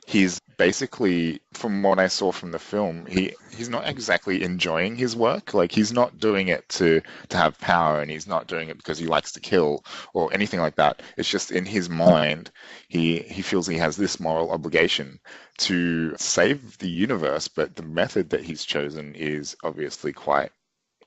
he's basically, from what I saw from the film, he's not exactly enjoying his work. Like he's not doing it to have power, and he's not doing it because he likes to kill or anything like that. It's just in his mind, he feels he has this moral obligation to save the universe, but the method that he's chosen is obviously quite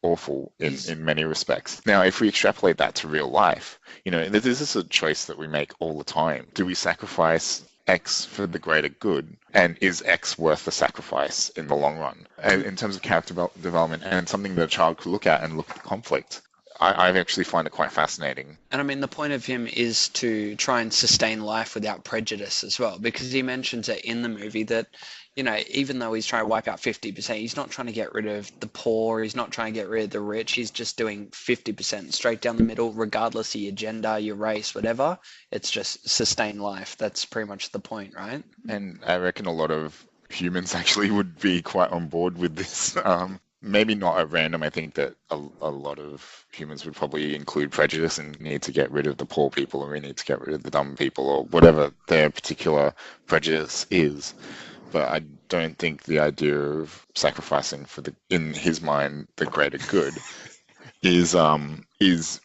awful He's in many respects. Now, if we extrapolate that to real life, this is a choice that we make all the time. Do we sacrifice X for the greater good? And is X worth the sacrifice in the long run? And in terms of character development and something that a child could look at and look at the conflict, I actually find it quite fascinating. And I mean, the point of him is to try and sustain life without prejudice as well, because he mentions it in the movie that, even though he's trying to wipe out 50%, he's not trying to get rid of the poor, he's not trying to get rid of the rich, he's just doing 50% straight down the middle, regardless of your gender, your race, whatever. It's just sustain life. That's pretty much the point, right? And I reckon a lot of humans actually would be quite on board with this. Maybe not at random. I think that a lot of humans would probably include prejudice and need to get rid of the poor people, or we need to get rid of the dumb people, or whatever their particular prejudice is. But I don't think the idea of sacrificing in his mind, the greater good is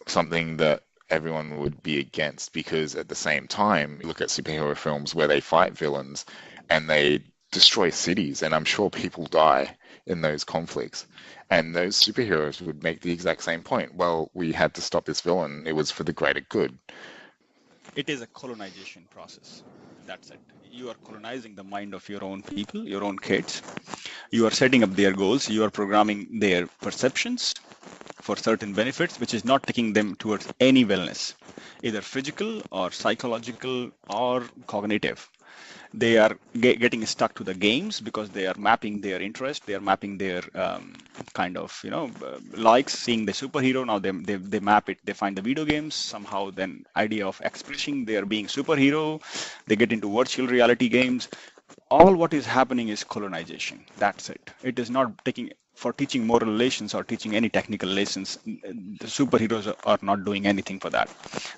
something that everyone would be against, because at the same time, you look at superhero films where they fight villains and they destroy cities, and I'm sure people die in those conflicts. And those superheroes would make the exact same point. Well, we had to stop this villain. It was for the greater good. It is a colonization process. That's it. You are colonizing the mind of your own people, your own kids. You are setting up their goals. You are programming their perceptions for certain benefits, which is not taking them towards any wellness, either physical or psychological or cognitive. They are getting stuck to the games because they are mapping their interest, they are mapping their likes, seeing the superhero. Now they map it, they find the video games somehow, then idea of expressing their being superhero, they get into virtual reality games. All what is happening is colonization. That's it. It is not taking for teaching moral lessons or teaching any technical lessons. The superheroes are not doing anything for that.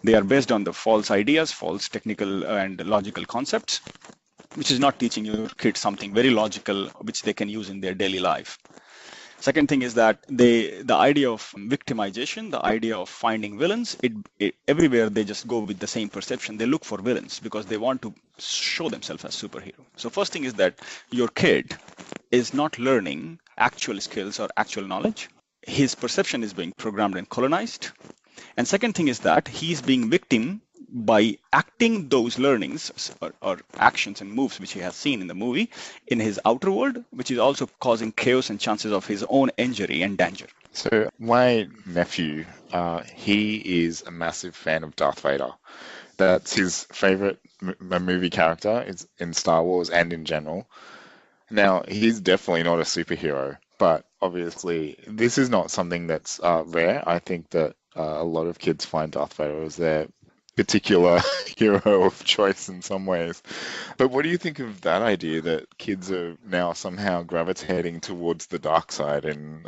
They are based on the false ideas, false technical and logical concepts, which is not teaching your kids something very logical, which they can use in their daily life. Second thing is that the idea of victimization, the idea of finding villains, everywhere they just go with the same perception. They look for villains because they want to show themselves as superhero. So first thing is that your kid is not learning actual skills or actual knowledge. His perception is being programmed and colonized. And second thing is that he's being victim by acting those learnings or actions and moves which he has seen in the movie in his outer world, which is also causing chaos and chances of his own injury and danger. So my nephew, he is a massive fan of Darth Vader. That's his favorite movie character is in Star Wars and in general. Now, he's definitely not a superhero, but obviously this is not something that's rare. I think that a lot of kids find Darth Vader as their particular hero of choice in some ways. But what do you think of that idea that kids are now somehow gravitating towards the dark side and,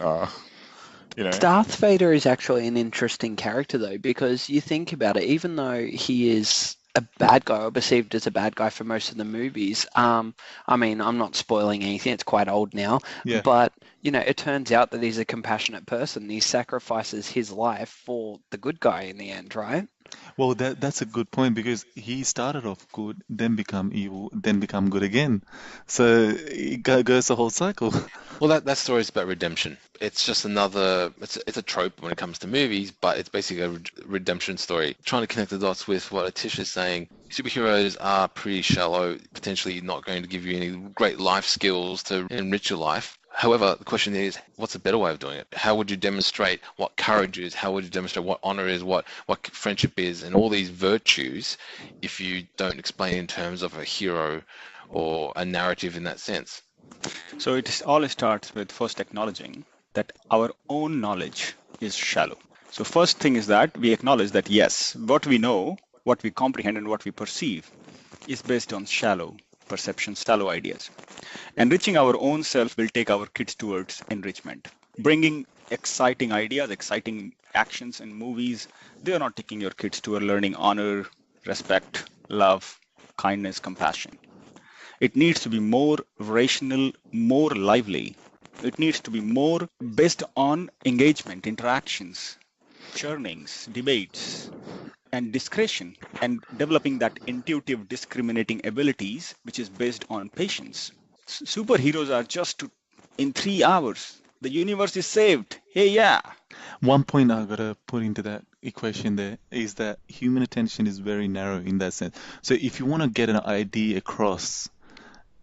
Darth Vader is actually an interesting character, though, because you think about it, even though he is a bad guy or perceived as a bad guy for most of the movies, I mean, I'm not spoiling anything, it's quite old now, Yeah. but, it turns out that he's a compassionate person. He sacrifices his life for the good guy in the end, right? Well, that's a good point because he started off good, then become evil, then become good again. So it goes the whole cycle. Well, that story is about redemption. It's just another. It's a trope when it comes to movies, but it's basically a redemption story. Trying to connect the dots with what Atish is saying. Superheroes are pretty shallow, potentially not going to give you any great life skills to enrich your life. However, the question is, what's a better way of doing it? How would you demonstrate what courage is? How would you demonstrate what honor is, what friendship is, and all these virtues if you don't explain in terms of a hero or a narrative in that sense? So all starts with first acknowledging that our own knowledge is shallow. So first thing is that we acknowledge that yes, what we know, what we comprehend and what we perceive is based on shallow perceptions, shallow ideas. Enriching our own self will take our kids towards enrichment. Bringing exciting ideas, exciting actions and movies, they are not taking your kids to learning honor, respect, love, kindness, compassion. It needs to be more rational, more lively. It needs to be more based on engagement, interactions, churnings, debates, and discretion, and developing that intuitive discriminating abilities, which is based on patience. Superheroes are just in 3 hours. The universe is saved. Hey, yeah. One point I gotta put into that equation there is that human attention is very narrow in that sense. So if you want to get an idea across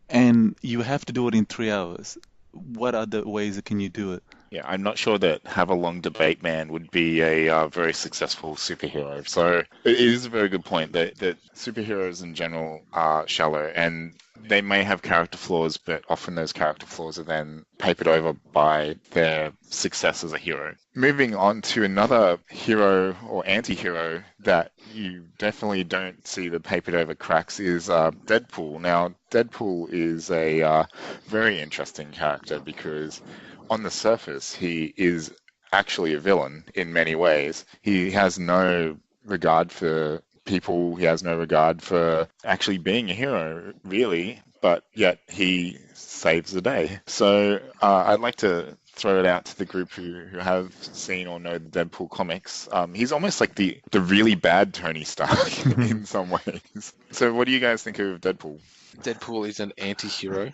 and you have to do it in 3 hours, what other ways can you do it? Yeah, I'm not sure that Have a Long Debate Man would be a very successful superhero. So it is a very good point that superheroes in general are shallow and they may have character flaws, but often those character flaws are then papered over by their success as a hero. Moving on to another hero or anti-hero that you definitely don't see the papered over cracks is Deadpool. Now, Deadpool is a very interesting character because on the surface, he is actually a villain in many ways. He has no regard for people, he has no regard for actually being a hero, really, but yet he saves the day. So I'd like to throw it out to the group who have seen or know the Deadpool comics. He's almost like the really bad Tony Stark in some ways. So what do you guys think of Deadpool? Deadpool is an anti-hero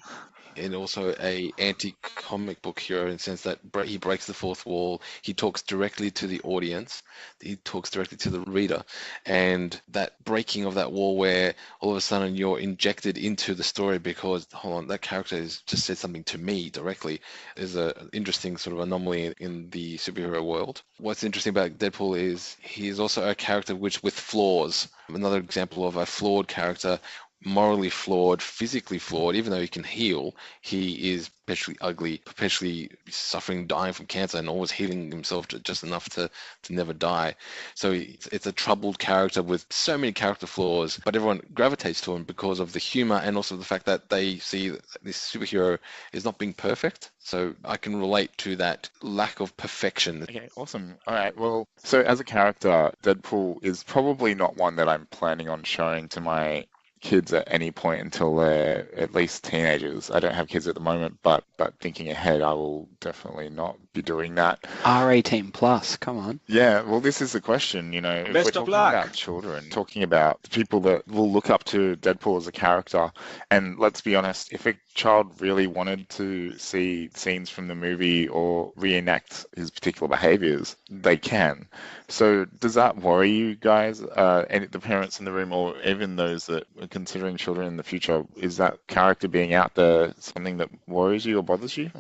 and also a anti-comic book hero in the sense that he breaks the fourth wall. He talks directly to the audience. He talks directly to the reader. And that breaking of that wall where all of a sudden you're injected into the story because, hold on, that character has just said something to me directly is an interesting sort of anomaly in the superhero world. What's interesting about Deadpool is he is also a character with flaws. Another example of a flawed character, morally flawed, physically flawed. Even though he can heal, he is perpetually ugly, perpetually suffering, dying from cancer, and always healing himself just enough to never die. So it's a troubled character with so many character flaws, but everyone gravitates to him because of the humor and also the fact that they see that this superhero is not being perfect. So I can relate to that lack of perfection. Okay, awesome. All right, well, so as a character, Deadpool is probably not one that I'm planning on showing to my kids at any point until they're at least teenagers. I don't have kids at the moment, but thinking ahead, I will definitely not be doing that. R18 plus, come on. Yeah, well, this is the question, you know, if we're Best of talking luck. about children, talking about the people that will look up to Deadpool as a character, and let's be honest, if a child really wanted to see scenes from the movie or reenact his particular behaviors, they can. So does that worry you guys, and the parents in the room, or even those that are considering children in the future? Is that character being out there something that worries you or bothers you?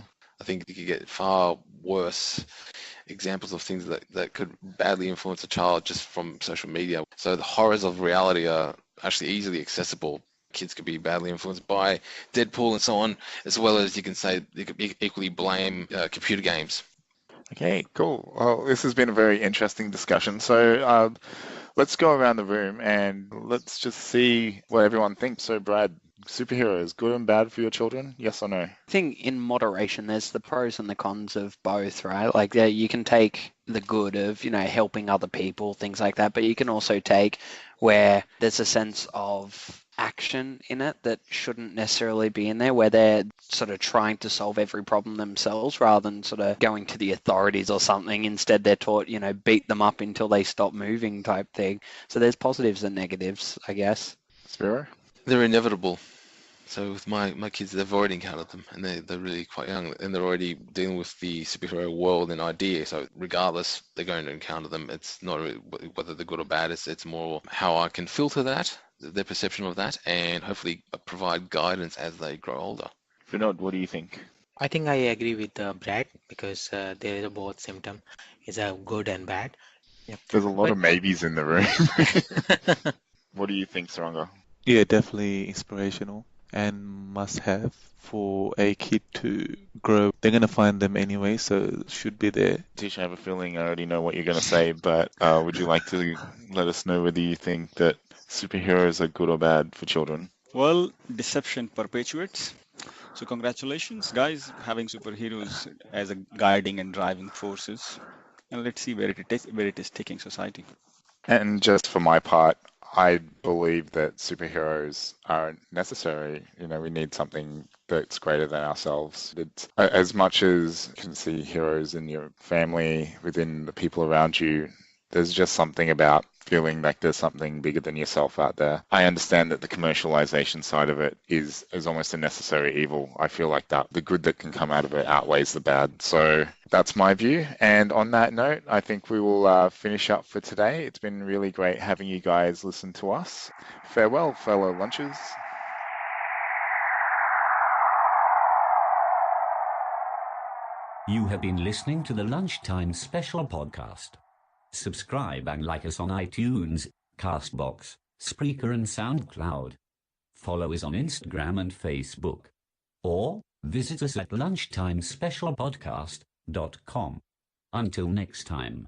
I think you could get far worse examples of things that could badly influence a child just from social media. So the horrors of reality are actually easily accessible. Kids could be badly influenced by Deadpool and so on, as well as you can say you could equally blame computer games. Okay, cool. Well, this has been a very interesting discussion. So let's go around the room and let's just see what everyone thinks. So Brad, superheroes, good and bad for your children? Yes or no? I think in moderation, there's the pros and the cons of both, right? Like you can take the good of, helping other people, things like that, but you can also take where there's a sense of action in it that shouldn't necessarily be in there, where they're sort of trying to solve every problem themselves rather than sort of going to the authorities or something. Instead, they're taught, beat them up until they stop moving type thing. So there's positives and negatives, I guess. Spiro? They're inevitable. So with my kids, they've already encountered them, and they're really quite young, and they're already dealing with the superhero world and idea. So regardless, they're going to encounter them. It's not really whether they're good or bad. It's more how I can filter that, their perception of that, and hopefully provide guidance as they grow older. Vinod, what do you think? I think I agree with Brad because there is a both symptom is a good and bad. Yep. There's a lot But of maybes in the room. What do you think, Saranga? Yeah, definitely inspirational and must have for a kid to grow. They're going to find them anyway, so it should be there. Tish, I have a feeling I already know what you're going to say, but would you like to let us know whether you think that superheroes are good or bad for children? Well, deception perpetuates. So congratulations, guys, having superheroes as a guiding and driving forces. And let's see where it is taking society. And just for my part, I believe that superheroes are necessary. You know, we need something that's greater than ourselves. It's, as much as you can see heroes in your family, within the people around you, there's just something about feeling like there's something bigger than yourself out there. I understand that the commercialization side of it is almost a necessary evil. I feel like that the good that can come out of it outweighs the bad. So that's my view. And on that note, I think we will finish up for today. It's been really great having you guys listen to us. Farewell, fellow lunchers. You have been listening to the Lunchtime Special podcast. Subscribe and like us on iTunes, Castbox, Spreaker and SoundCloud. Follow us on Instagram and Facebook. Or visit us at lunchtimespecialpodcast.com. Until next time.